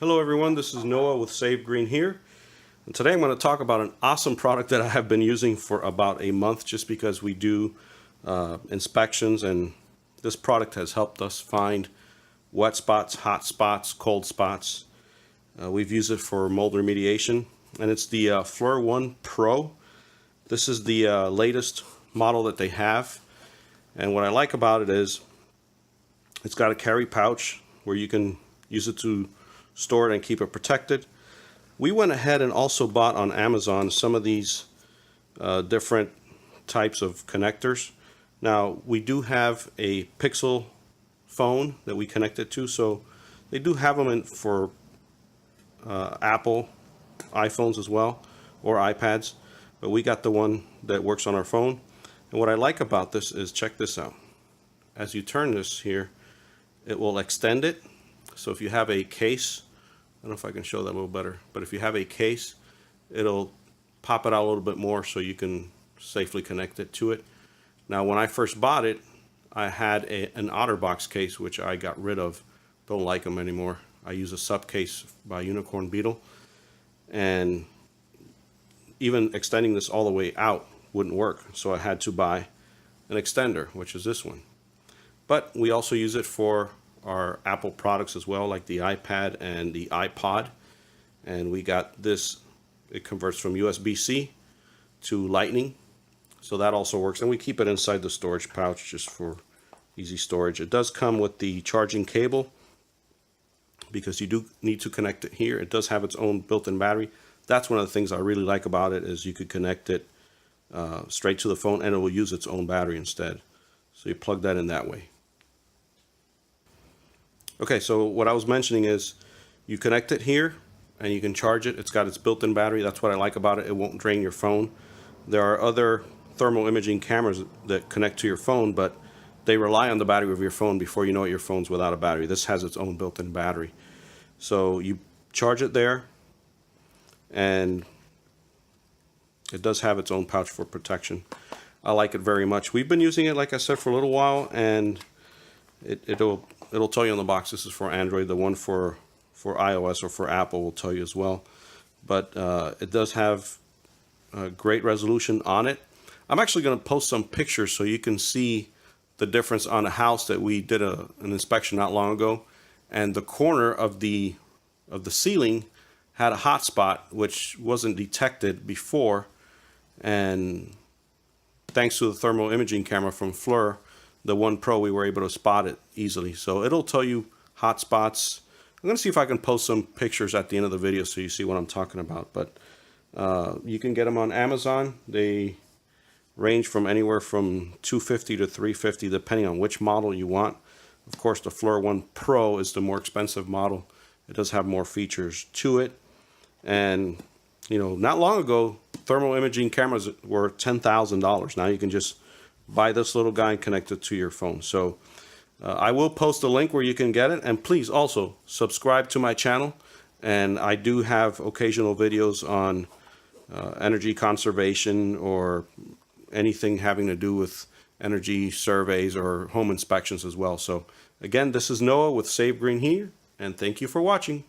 Hello everyone, this is Noah with Save Green here, and today I'm going to talk about an awesome product that I have been using for about a month just because we do inspections, and this product has helped us find wet spots, hot spots, cold spots. We've used it for mold remediation, and it's the FLIR ONE PRO. This is the latest model that they have, and what I like about it is it's got a carry pouch where you can use it to store it and keep it protected. We went ahead and also bought on Amazon some of these different types of connectors. Now we do have a Pixel phone that we connect it to, so they do have them for Apple iPhones as well, or iPads, but we got the one that works on our phone. And what I like about this is, check this out. As you turn this here, it will extend it. So if you have a case, I don't know if I can show that a little better, but if you have a case, it'll pop it out a little bit more so you can safely connect it to it. Now when I first bought it, I had an OtterBox case, which I got rid of. Don't like them anymore. I use a sub case by Unicorn Beetle, and even extending this all the way out wouldn't work, so I had to buy an extender, which is this one. But we also use it for our Apple products as well, like the iPad and the iPod. And we got this, it converts from USB-C to Lightning, so that also works. And we keep it inside the storage pouch just for easy storage. It does come with the charging cable, because you do need to connect it here. It does have its own built-in battery. That's one of the things I really like about it, is you could connect it straight to the phone and it will use its own battery instead. So you plug that in that way. Okay, so what I was mentioning is you connect it here and you can charge it. It's got its built-in battery. That's what I like about it. It won't drain your phone. There are other thermal imaging cameras that connect to your phone, but they rely on the battery of your phone. Before you know it, your phone's without a battery. This has its own built-in battery. So you charge it there, and it does have its own pouch for protection. I like it very much. We've been using it, like I said, for a little while, and it'll tell you on the box this is for Android. The one for iOS or for Apple will tell you as well. But it does have a great resolution on it. I'm actually going to post some pictures so you can see the difference on a house that we did an inspection not long ago. And the corner of the ceiling had a hot spot which wasn't detected before. And thanks to the thermal imaging camera from FLIR, the One Pro, we were able to spot it easily. So it'll tell you hot spots. I'm going to see if I can post some pictures at the end of the video so you see what I'm talking about. But you can get them on Amazon. They range from anywhere from $250 to $350 depending on which model you want. Of course, the FLIR ONE PRO is the more expensive model. It does have more features to it. And you know, not long ago, thermal imaging cameras were $10,000. Now you can just buy this little guy and connect it to your phone. So I will post a link where you can get it, and please also subscribe to my channel. And I do have occasional videos on energy conservation or anything having to do with energy surveys or home inspections as well. So again, this is Noah with Save Green here, and thank you for watching.